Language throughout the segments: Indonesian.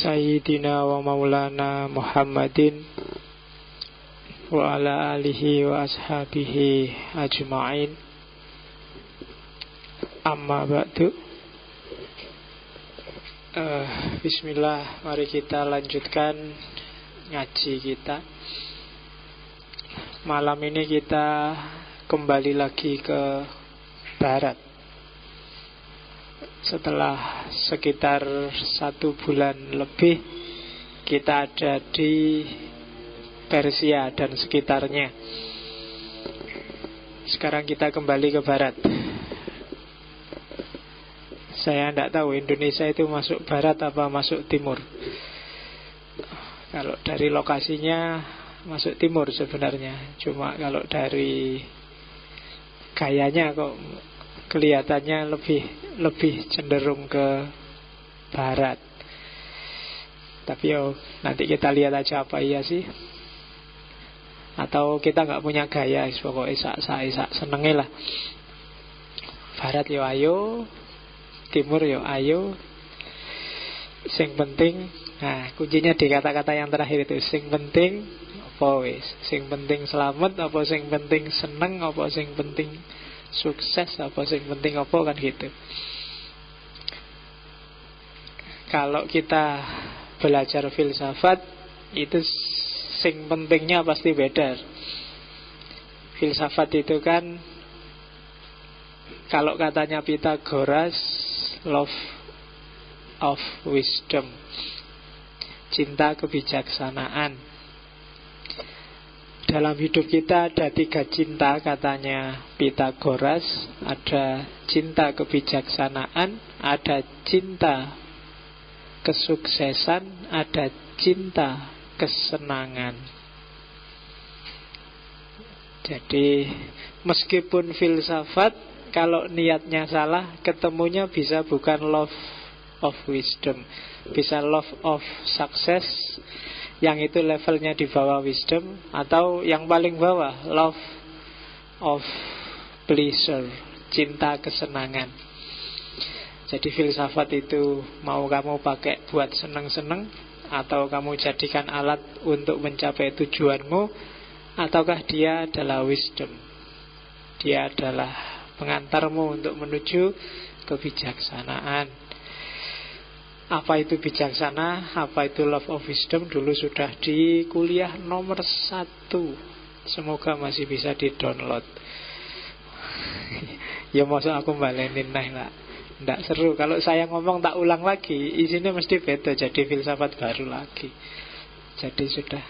Sayyidina wa maulana Muhammadin wa ala alihi wa ashabihi ajma'in. Amma ba'du. Bismillah, mari kita lanjutkan ngaji kita. Malam ini kita kembali lagi ke barat. Setelah sekitar 1 bulan lebih kita ada di Persia dan sekitarnya. Sekarang kita kembali ke barat. Saya tidak tahu Indonesia itu masuk barat apa masuk timur. Kalau dari lokasinya masuk timur sebenarnya. Cuma kalau dari gayanya kok kelihatannya lebih cenderung ke barat. Tapi nanti kita lihat aja apa iya sih. Atau kita nggak punya gaya, pokoknya isak senengnya lah. Barat yo ayo, timur yo ayo. Sing penting, nah kuncinya di kata-kata yang terakhir itu. Sing penting apa wis? Sing penting selamat apa sing penting seneng apa sing penting sukses apa sing penting apa, kan gitu. Kalau kita belajar filsafat itu sing pentingnya pasti beda. Filsafat itu kan kalau katanya Pythagoras, love of wisdom, cinta kebijaksanaan. Dalam hidup kita ada 3 cinta katanya Pythagoras. Ada cinta kebijaksanaan, ada cinta kesuksesan, ada cinta kesenangan. Jadi meskipun filsafat, kalau niatnya salah, ketemunya bisa bukan love of wisdom, bisa love of success, yang itu levelnya di bawah wisdom, atau yang paling bawah love of pleasure, cinta kesenangan. Jadi filsafat itu mau kamu pakai buat seneng-seneng, atau kamu jadikan alat untuk mencapai tujuanmu, ataukah dia adalah wisdom, dia adalah pengantarmu untuk menuju kebijaksanaan. Apa itu bijaksana, apa itu love of wisdom, dulu sudah di kuliah nomor 1. Semoga masih bisa di-download. Ya masa aku balenin lah. Tidak seru. Kalau saya ngomong tak ulang lagi, isinya mesti beda, jadi filsafat baru lagi. Jadi sudah.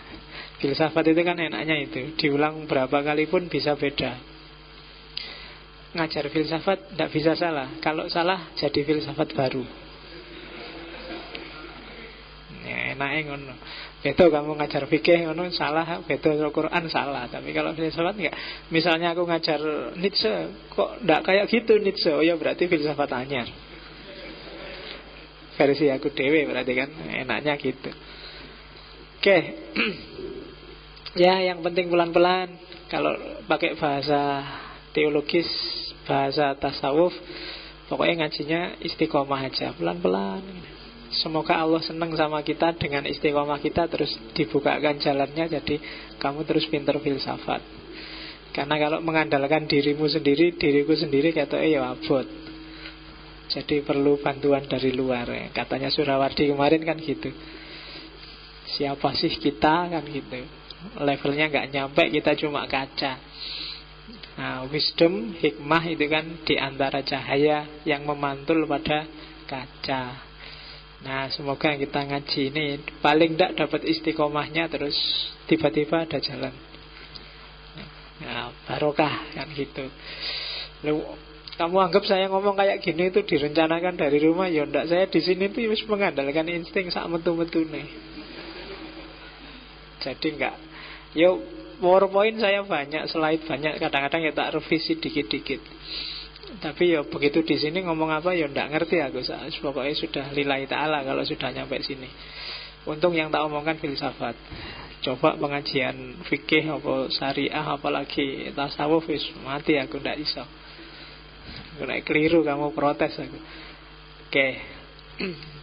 Filsafat itu kan enaknya itu, diulang berapa kali pun bisa beda. Ngajar filsafat tidak bisa salah. Kalau salah jadi filsafat baru. Ya, enaknya ngono. Betul kamu ngajar fikih ngono salah, betul Al-Quran salah. Tapi kalau filsafat enggak. Misalnya aku ngajar Nietzsche, kok enggak kayak gitu Nietzsche? Oh ya berarti filsafat anyar. Versi aku dewe berarti kan, enaknya gitu. Oke. Ya, yang penting pelan-pelan. Kalau pakai bahasa teologis, bahasa tasawuf, pokoknya ngajinya istiqomah aja, pelan-pelan. Semoga Allah senang sama kita dengan istiqomah kita, terus dibukakan jalannya, jadi kamu terus pinter filsafat. Karena kalau mengandalkan dirimu sendiri, diriku sendiri katanya ya abot. Jadi perlu bantuan dari luar ya. Katanya Surawardi kemarin kan gitu. Siapa sih kita, kan gitu. Levelnya gak nyampe, kita cuma kaca. Nah, wisdom, hikmah itu kan diantara cahaya yang memantul pada kaca. Nah, semoga kita ngaji ini paling tidak dapat istiqomahnya, terus tiba-tiba ada jalan. Nah, barokah kan gitu. Lalu, kamu anggap saya ngomong kayak gini itu direncanakan dari rumah? Ya enggak, saya di sini tuh harus mengandalkan insting sak metu-metune. Jadi enggak. Yo, PowerPoint saya banyak, slide banyak, kadang-kadang ya tak revisi dikit-dikit. Tapi ya begitu di sini ngomong apa ya ndak ngerti aku. Pokoknya sudah lillahi ta'ala kalau sudah nyampe sini. Untung yang tak omongkan filsafat. Coba pengajian fikih apa syariah apalagi tasawuf wis mati aku ndak iso. Aku nek keliru kamu protes aku. Oke.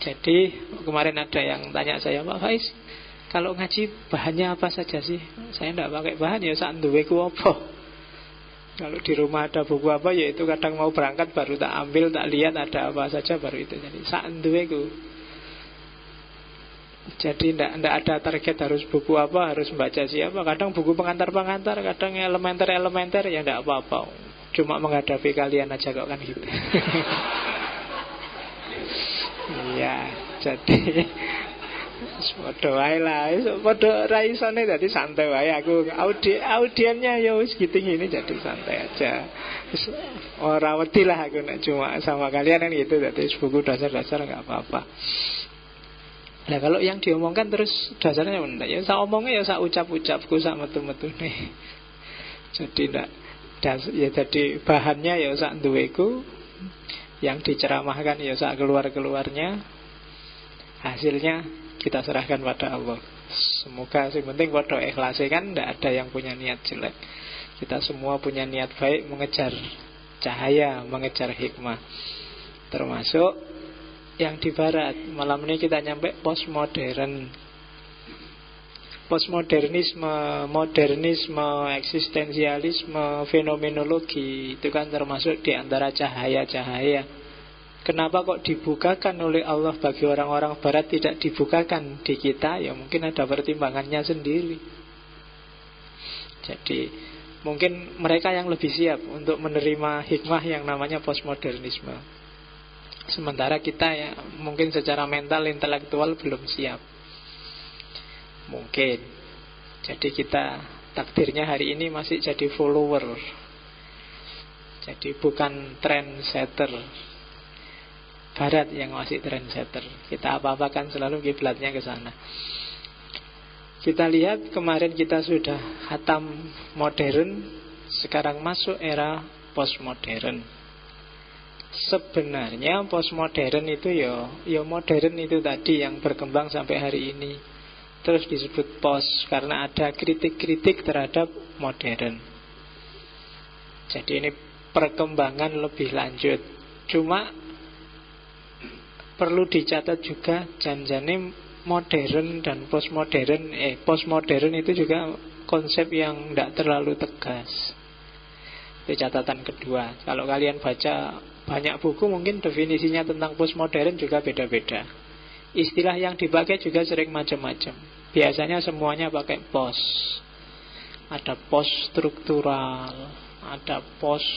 Jadi kemarin ada yang tanya saya, Pak Faiz, kalau ngaji bahannya apa saja sih? Saya tidak pakai bahan, ya sak duweku apa. Kalau di rumah ada buku apa, ya itu kadang mau berangkat baru tak ambil, tak lihat ada apa saja baru itu. Jadi sak duweku. Jadi tidak ada target harus buku apa, harus membaca siapa. Kadang buku pengantar-pengantar, kadang elementer-elementer, ya tidak apa-apa. Cuma menghadapi kalian aja kok kan gitu. Iya, jadi podo wae lah, podo raisone dadi santai wae aku. Audiennya ya wis gitu gini, jadi santai aja. Ora wedi lah aku nek cuma sama kalian kan gitu, dadi buku dasar-dasar enggak apa-apa. Nah kalau yang diomongkan terus dasarnya enggak, ya sak omongnya ya sak ucap-ucapku, sak metu-metune. Jadi enggak ya jadi bahannya ya sak duweku, yang diceramahkan ya sak keluar-keluarnya. Hasilnya kita serahkan pada Allah. Semoga yang penting pada ikhlas kan, tidak ada yang punya niat jelek. Kita semua punya niat baik, mengejar cahaya, mengejar hikmah. Termasuk yang di barat. Malam ini kita nyampe postmodern. Postmodernisme, modernisme, eksistensialisme, fenomenologi, itu kan termasuk di antara cahaya-cahaya. Kenapa kok dibukakan oleh Allah bagi orang-orang barat, tidak dibukakan di kita? Ya mungkin ada pertimbangannya sendiri. Jadi mungkin mereka yang lebih siap untuk menerima hikmah yang namanya postmodernisme. Sementara kita ya mungkin secara mental, intelektual belum siap. Mungkin. Jadi kita takdirnya hari ini masih jadi follower. Jadi bukan trendsetter. Barat yang masih trendsetter. Kita apa-apakan selalu kiblatnya ke sana. Kita lihat kemarin kita sudah khatam modern, sekarang masuk era postmodern. Sebenarnya postmodern itu ya modern itu tadi yang berkembang sampai hari ini. Terus disebut post karena ada kritik-kritik terhadap modern. Jadi ini perkembangan lebih lanjut. Cuma perlu dicatat juga janjane modern dan postmodern. Postmodern itu juga konsep yang tidak terlalu tegas. Itu catatan kedua. Kalau kalian baca banyak buku mungkin definisinya tentang postmodern juga beda-beda. Istilah yang dipakai juga sering macam-macam. Biasanya semuanya pakai post. Ada post struktural, ada post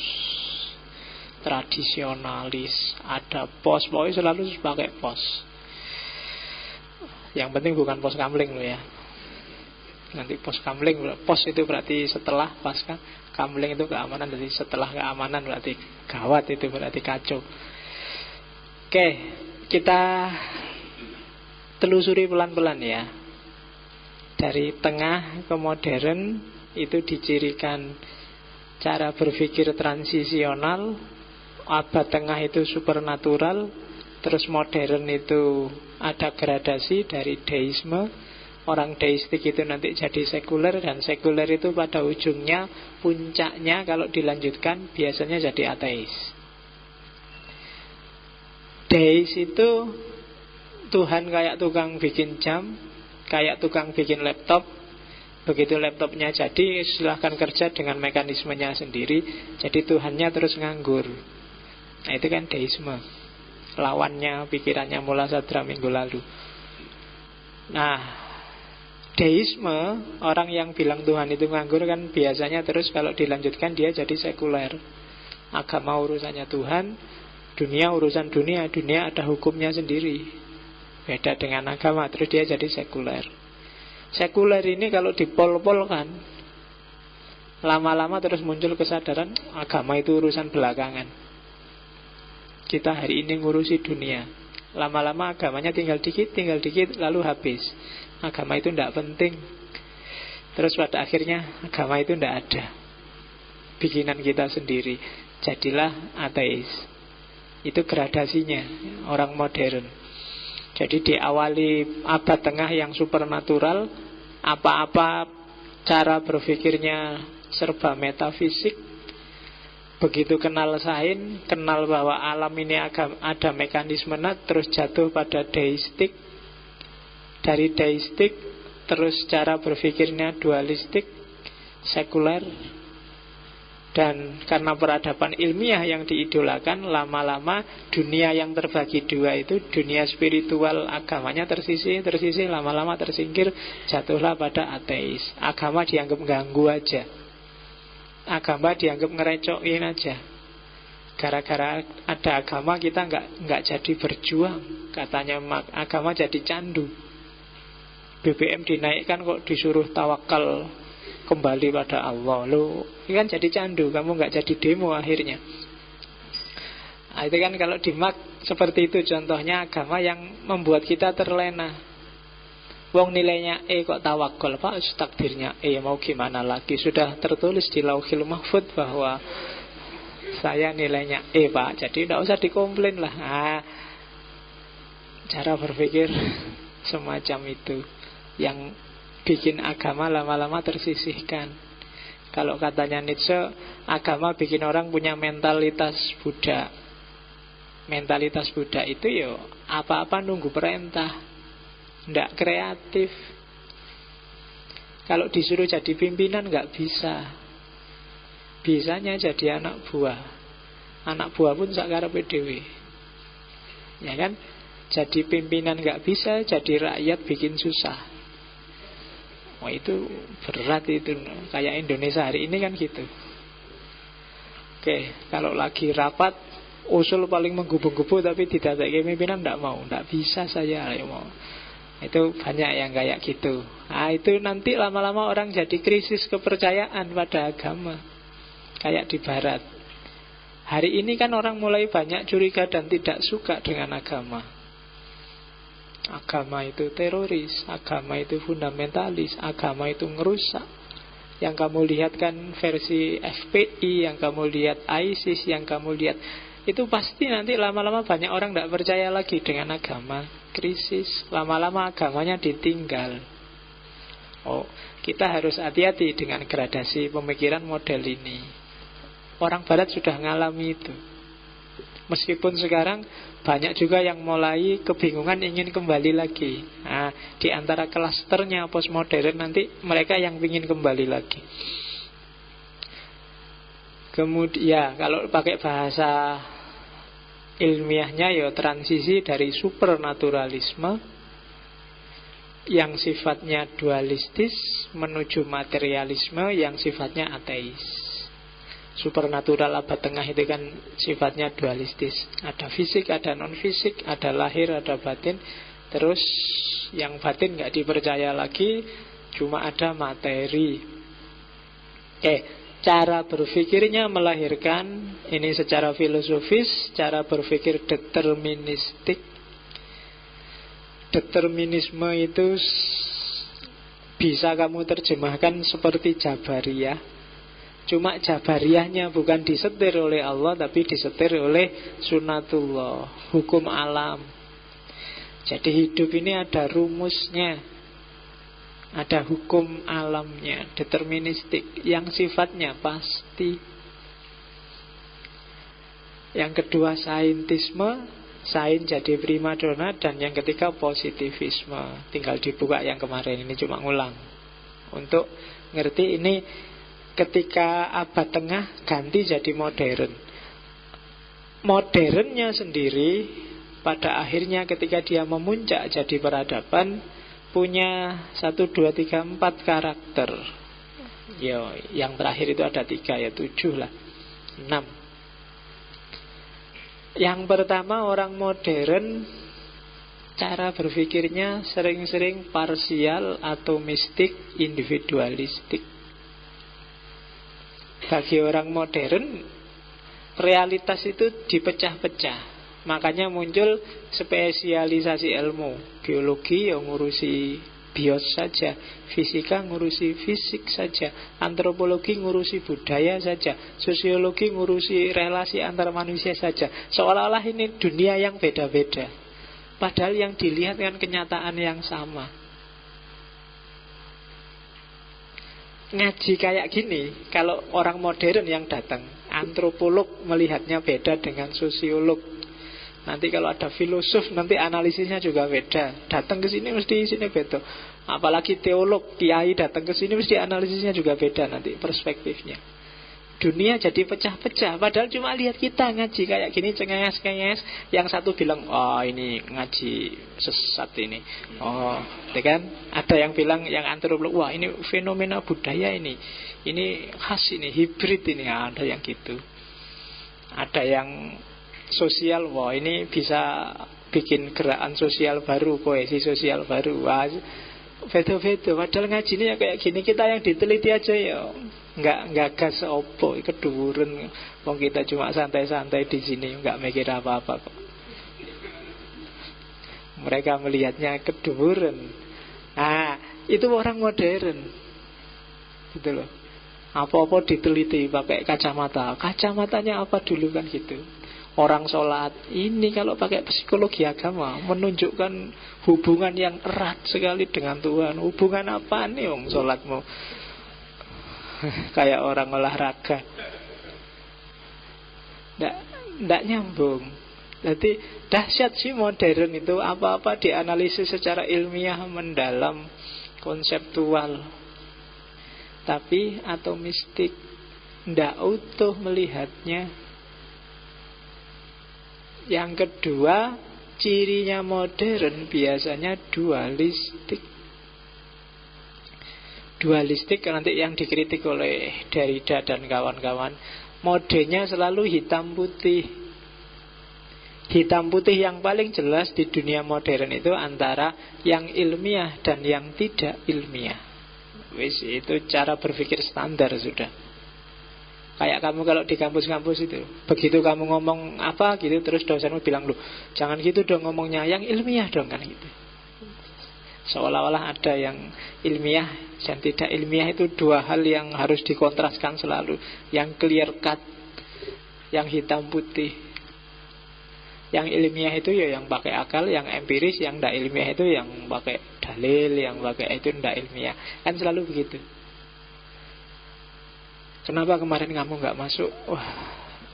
tradisionalis, ada post. Pokoknya selalu pakai post. Yang penting bukan post kamling loh ya. Nanti post kamling, post itu berarti setelah pasca, kamling itu keamanan, jadi setelah keamanan berarti gawat, itu berarti kacau. Oke, kita telusuri pelan-pelan ya. Dari tengah ke modern itu dicirikan cara berpikir transisional, abad tengah itu supernatural, terus modern itu ada gradasi dari deisme. Orang deistik itu nanti jadi sekuler, dan sekuler itu pada ujungnya, puncaknya kalau dilanjutkan biasanya jadi ateis. Deis itu Tuhan kayak tukang bikin jam, kayak tukang bikin laptop. Begitu laptopnya jadi, silahkan kerja dengan mekanismenya sendiri. Jadi Tuhannya terus nganggur. Nah itu kan deisme. Lawannya pikirannya Mula Sadra minggu lalu. Nah, deisme, orang yang bilang Tuhan itu nganggur kan biasanya terus kalau dilanjutkan dia jadi sekuler. Agama urusannya Tuhan, dunia urusan dunia, dunia ada hukumnya sendiri. Beda dengan agama, terus dia jadi sekuler. Sekuler ini kalau dipol-polkan, lama-lama terus muncul kesadaran agama itu urusan belakangan. Kita hari ini ngurusi dunia. Lama-lama agamanya tinggal dikit, lalu habis. Agama itu tidak penting. Terus pada akhirnya agama itu tidak ada. Bikinan kita sendiri. Jadilah ateis. Itu gradasinya orang modern. Jadi diawali abad tengah yang supernatural, apa-apa cara berpikirnya serba metafisik. Begitu kenal sains, kenal bahwa alam ini ada mekanisme terus jatuh pada deistik. Dari deistik terus cara berpikirnya dualistik, sekuler. Dan karena peradaban ilmiah yang diidolakan, lama-lama dunia yang terbagi dua itu, dunia spiritual agamanya tersisih, lama-lama tersingkir, jatuhlah pada ateis. Agama dianggap ganggu aja, agama dianggap ngerecokin aja. Gara-gara ada agama kita nggak jadi berjuang, katanya agama jadi candu. BBM dinaikkan kok disuruh tawakal kembali pada Allah. Lo ini kan jadi candu, kamu nggak jadi demo akhirnya. Nah, itu kan kalau di Marx seperti itu contohnya agama yang membuat kita terlena. Wong nilainya E kok tawakal, Pak, takdirnya E, mau gimana lagi? Sudah tertulis di Lauhil Mahfudz bahwa saya nilainya E, Pak, jadi tidak usah dikomplain lah. Nah, cara berpikir semacam itu yang bikin agama lama-lama tersisihkan. Kalau katanya Nietzsche, agama bikin orang punya mentalitas Buddha. Mentalitas Buddha itu yo apa-apa nunggu perintah, nggak kreatif. Kalau disuruh jadi pimpinan nggak bisa. Bisanya jadi anak buah. Anak buah pun sakarepe dhewe. Ya kan? Jadi pimpinan nggak bisa, jadi rakyat bikin susah. Wah, itu berat itu. Kayak Indonesia hari ini kan gitu. Oke, kalau lagi rapat, usul paling menggubu-gubu tapi tidak kayak pimpinan tidak mau, tidak bisa saya mau. Itu banyak yang kayak gitu. Nah, itu nanti lama-lama orang jadi krisis kepercayaan pada agama. Kayak di barat. Hari ini kan orang mulai banyak curiga dan tidak suka dengan agama. Agama itu teroris, agama itu fundamentalis, agama itu ngerusak. Yang kamu lihat kan versi FPI, yang kamu lihat ISIS, yang kamu lihat, itu pasti nanti lama-lama banyak orang tidak percaya lagi dengan agama. Krisis, lama-lama agamanya ditinggal. Oh, kita harus hati-hati dengan gradasi pemikiran model ini. Orang barat sudah ngalami itu. Meskipun sekarang banyak juga yang mulai kebingungan ingin kembali lagi. Nah, di antara klasternya postmodern nanti mereka yang ingin kembali lagi. Kemudian ya, kalau pakai bahasa ilmiahnya ya transisi dari supernaturalisme yang sifatnya dualistis menuju materialisme yang sifatnya ateis. Supernatural abad tengah itu kan sifatnya dualistis. Ada fisik, ada non-fisik, ada lahir, ada batin. Terus yang batin nggak dipercaya lagi, cuma ada materi. Cara berpikirnya melahirkan, ini secara filosofis, cara berpikir deterministik. Determinisme itu bisa kamu terjemahkan seperti Jabariyah. Cuma Jabariyahnya bukan disetir oleh Allah, tapi disetir oleh sunatullah, hukum alam. Jadi hidup ini ada rumusnya, ada hukum alamnya, deterministik, yang sifatnya pasti. Yang kedua saintisme, sains jadi primadona. Dan yang ketiga positivisme. Tinggal dibuka yang kemarin, ini cuma ngulang untuk ngerti ini. Ketika abad tengah ganti jadi modern. Modernnya sendiri pada akhirnya ketika dia memuncak jadi peradaban punya 1, 2, 3, 4 karakter. Yang terakhir itu ada 3, ya 7 lah, 6. Yang pertama, orang modern cara berpikirnya sering-sering parsial atau mistik, individualistik. Bagi orang modern, realitas itu dipecah-pecah. Makanya muncul spesialisasi ilmu. Biologi yang ngurusi bios saja, fisika ngurusi fisik saja, antropologi ngurusi budaya saja, sosiologi ngurusi relasi antar manusia saja. Seolah-olah ini dunia yang beda-beda, padahal yang dilihat kan kenyataan yang sama. Ngaji kayak gini, kalau orang modern yang datang, antropolog melihatnya beda dengan sosiolog. Nanti kalau ada filosof, nanti analisisnya juga beda. Datang ke sini mesti isinya beda. Apalagi teolog, kiai datang ke sini mesti analisisnya juga beda nanti perspektifnya. Dunia jadi pecah-pecah. Padahal cuma lihat kita ngaji kayak gini cengenges-cengenges. Yang satu bilang, oh ini ngaji sesat ini. Oh, ya kan? Ada yang bilang, yang antropolog, wah ini fenomena budaya ini. Ini khas ini, hibrid ini. Ada yang gitu. Ada yang sosial, wah ini bisa bikin gerakan sosial baru, kohesi sosial baru. Wah, beda-beda. Padahal ngaji ini ya kayak gini. Kita yang diteliti aja ya nggak gas opo keduren. Wong kita cuma santai-santai di sini, nggak mikir apa-apa kok. Mereka melihatnya keduren. Nah, itu orang modern. Gitu loh. Apa-apa diteliti pakai kacamata. Kacamatanya apa dulu kan gitu. Orang sholat ini kalau pakai psikologi agama menunjukkan hubungan yang erat sekali dengan Tuhan. Hubungan apa nih om sholatmu? Kayak orang olahraga. Nggak nyambung. Jadi dahsyat sih modern itu. Apa-apa dianalisis secara ilmiah mendalam, konseptual. Tapi atomistik, nggak utuh melihatnya. Yang kedua, cirinya modern biasanya dualistik. Dualistik nanti yang dikritik oleh Derrida dan kawan-kawan. Modenya selalu hitam putih. Hitam putih yang paling jelas di dunia modern itu antara yang ilmiah dan yang tidak ilmiah. Wis, itu cara berpikir standar sudah. Kayak kamu kalau di kampus-kampus itu, begitu kamu ngomong apa gitu, terus dosenmu bilang, loh jangan gitu dong ngomongnya, yang ilmiah dong kan gitu. Seolah-olah ada yang ilmiah dan tidak ilmiah. Itu dua hal yang harus dikontraskan selalu. Yang clear cut, yang hitam putih. Yang ilmiah itu ya yang pakai akal, yang empiris. Yang tidak ilmiah itu yang pakai dalil, yang pakai itu tidak ilmiah. Kan selalu begitu. Kenapa kemarin kamu nggak masuk? Wah,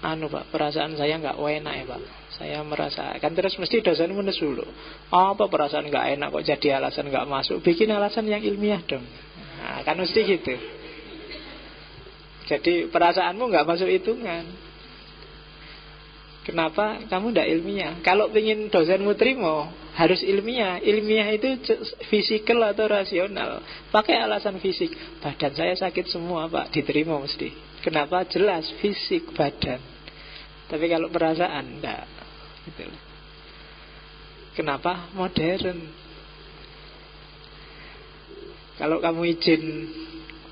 Pak, perasaan saya nggak enak ya Pak. Saya merasa, kan terus mesti dosen menesu loh. Apa perasaan nggak enak kok jadi alasan nggak masuk? Bikin alasan yang ilmiah dong. Nah, kan mesti gitu. Jadi perasaanmu nggak masuk hitungan. Kenapa kamu nggak ilmiah? Kalau ingin dosenmu terima, harus ilmiah. Ilmiah itu fisikal atau rasional. Pakai alasan fisik. Badan saya sakit semua Pak, diterima mesti. Kenapa? Jelas fisik badan. Tapi kalau perasaan enggak. Gitu. Kenapa? Modern. Kalau kamu izin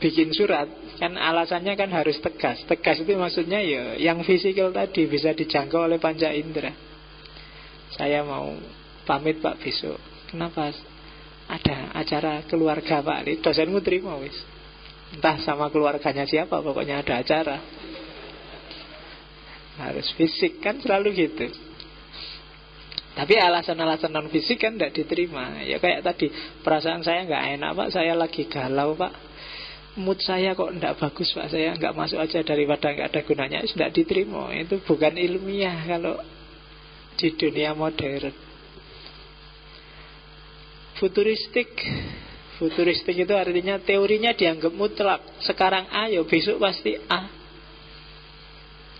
bikin surat, kan alasannya kan harus tegas. Tegas itu maksudnya ya yang fisikal tadi bisa dijangkau oleh panca indera. Saya mau pamit Pak besok. Kenapa? Ada acara keluarga Pak. Dosenmu terima wis. Entah sama keluarganya siapa, pokoknya ada acara. Harus fisik, kan selalu gitu. Tapi alasan-alasan non fisik kan tidak diterima. Ya kayak tadi, perasaan saya nggak enak Pak, saya lagi galau Pak, mood saya kok tidak bagus Pak, saya nggak masuk aja daripada nggak ada gunanya. Tidak diterima. Itu bukan ilmiah kalau di dunia modern. Futuristik itu artinya teorinya dianggap mutlak. Sekarang A, ya besok pasti A.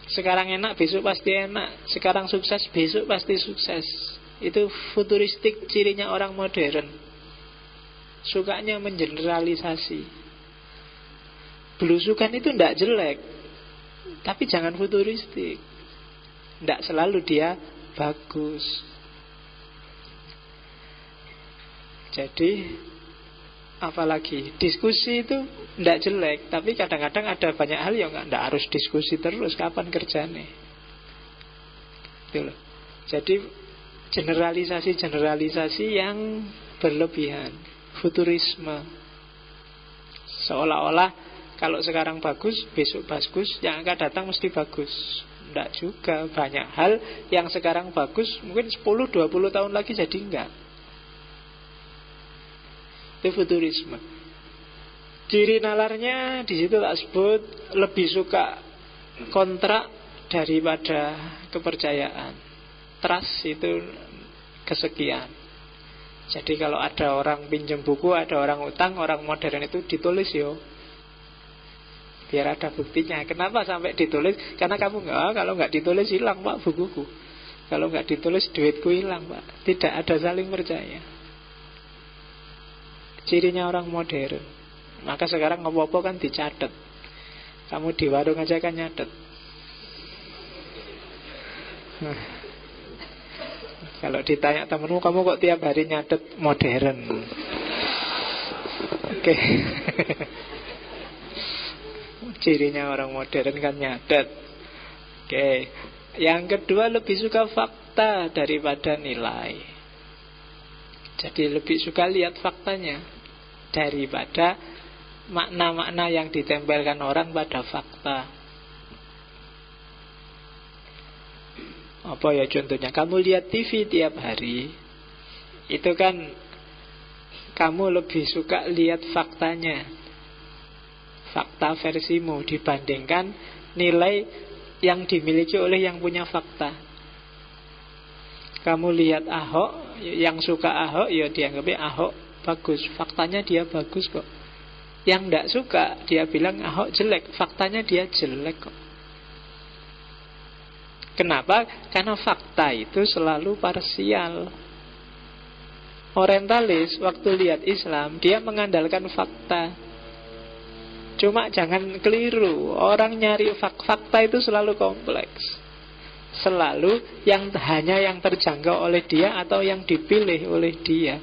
Sekarang enak, besok pasti enak. Sekarang sukses, besok pasti sukses. Itu futuristik, cirinya orang modern. Sukanya mengeneralisasi. Belusukan itu tidak jelek, tapi jangan futuristik. Tidak selalu dia bagus. Jadi apalagi diskusi itu tidak jelek, tapi kadang-kadang ada banyak hal yang tidak harus diskusi terus. Kapan kerjanya? Gitu loh. Jadi generalisasi yang berlebihan, futurisme, seolah-olah kalau sekarang bagus, besok bagus, yang akan datang mesti bagus. Tidak juga. Banyak hal yang sekarang bagus mungkin 10-20 tahun lagi jadi enggak. Itu futurisme. Ciri nalarnya di situ tak sebut, lebih suka kontrak daripada kepercayaan. Trust itu kesekian. Jadi kalau ada orang pinjam buku, ada orang utang, orang modern itu ditulis yo, biar ada buktinya. Kenapa sampai ditulis? Karena kamu kalau nggak ditulis hilang Pak bukuku. Kalau nggak ditulis duitku hilang Pak. Tidak ada saling percaya. Cirinya orang modern. Maka sekarang apa-apa kan dicatat. Kamu di warung aja kan nyatet. Kalau ditanya temenmu, kamu kok tiap hari nyatet modern? Oke. Cirinya orang modern kan nyatet. Oke. Yang kedua, lebih suka fakta daripada nilai. Jadi lebih suka lihat faktanya daripada makna-makna yang ditempelkan orang pada fakta. Apa ya contohnya? Kamu lihat TV tiap hari, itu kan kamu lebih suka lihat faktanya, fakta versimu, dibandingkan nilai yang dimiliki oleh yang punya fakta. Kamu lihat Ahok, yang suka Ahok, ya dianggapnya Ahok bagus, faktanya dia bagus kok. Yang tidak suka, dia bilang Ahok jelek, faktanya dia jelek kok. Kenapa? Karena fakta itu selalu parsial. Orientalis waktu lihat Islam, dia mengandalkan fakta. Cuma jangan keliru, orang nyari fakta itu selalu kompleks. Selalu hanya yang terjangkau oleh dia atau yang dipilih oleh dia.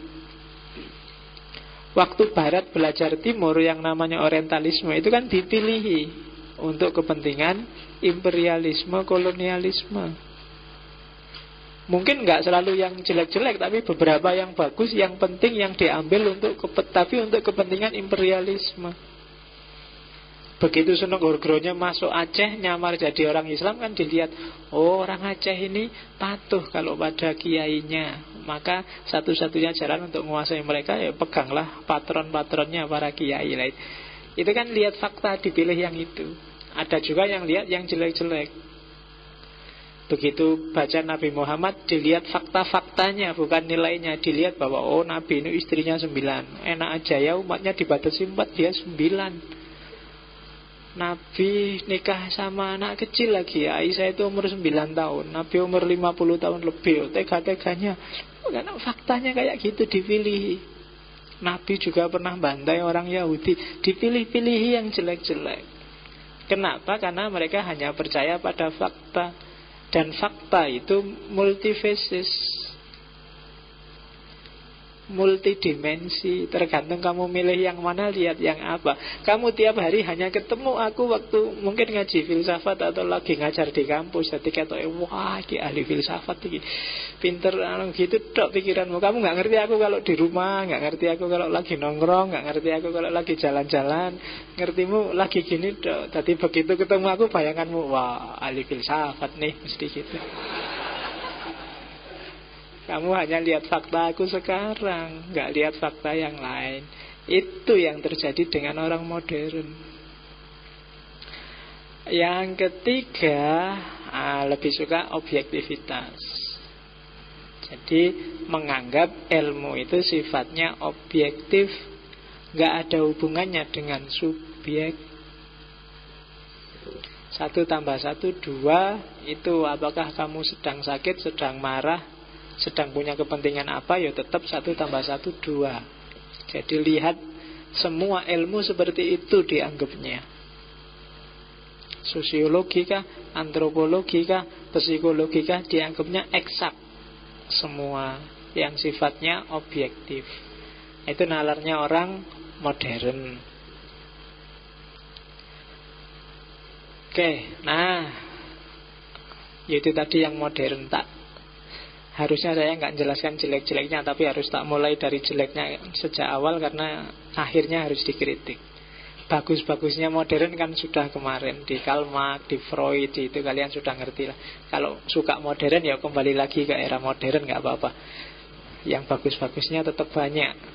Waktu Barat belajar Timur, yang namanya orientalisme itu kan dipilihi untuk kepentingan imperialisme, kolonialisme. Mungkin nggak selalu yang jelek-jelek, tapi beberapa yang bagus, yang penting, yang diambil tapi untuk kepentingan imperialisme. Begitu Sunan Goro-Goronya masuk Aceh, nyamar jadi orang Islam, kan dilihat, oh orang Aceh ini patuh kalau pada kiainya, maka satu-satunya jalan untuk menguasai mereka ya peganglah patron-patronnya para kiai. Itu kan lihat fakta, dipilih yang itu. Ada juga yang lihat yang jelek-jelek. Begitu baca Nabi Muhammad, dilihat fakta-faktanya, bukan nilainya. Dilihat bahwa oh Nabi ini istrinya 9. Enak aja ya, umatnya dibatasi 4, dia 9. Nabi nikah sama anak kecil lagi, Aisyah itu umur 9 tahun, Nabi umur 50 tahun lebih. Tega-teganya. Karena faktanya kayak gitu dipilih. Nabi juga pernah bantai orang Yahudi, dipilih-pilih yang jelek-jelek. Kenapa? Karena mereka hanya percaya pada fakta. Dan fakta itu multifaceted, multidimensi. Tergantung kamu milih yang mana, lihat yang apa. Kamu tiap hari hanya ketemu aku waktu mungkin ngaji filsafat atau lagi ngajar di kampus. Jadi kata, wah ini ahli filsafat ini, pinter gitu dok pikiranmu. Kamu gak ngerti aku kalau di rumah, gak ngerti aku kalau lagi nongkrong, gak ngerti aku kalau lagi jalan-jalan. Ngertimu lagi gini dok. Jadi begitu ketemu aku, bayanganmu, wah ahli filsafat nih, mesti gitu. Kamu hanya lihat fakta aku sekarang, nggak lihat fakta yang lain. Itu yang terjadi dengan orang modern. Yang ketiga, lebih suka objektivitas. Jadi menganggap ilmu itu sifatnya objektif, nggak ada hubungannya dengan subjek. 1 tambah 1 2. Itu apakah kamu sedang sakit, sedang marah, sedang punya kepentingan apa, ya tetap 1 tambah 1 2. Jadi lihat semua ilmu seperti itu dianggapnya. Sosiologi kah, antropologi kah, psikologi kah, dianggapnya eksak. Semua yang sifatnya objektif. Itu nalarnya orang modern. Oke, nah itu tadi yang modern. Harusnya saya nggak jelaskan jelek-jeleknya, tapi harus tak mulai dari jeleknya sejak awal, karena akhirnya harus dikritik. Bagus-bagusnya modern kan sudah kemarin di Karl Marx, di Freud, itu kalian sudah ngerti lah. Kalau suka modern ya kembali lagi ke era modern, nggak apa-apa. Yang bagus-bagusnya tetap banyak.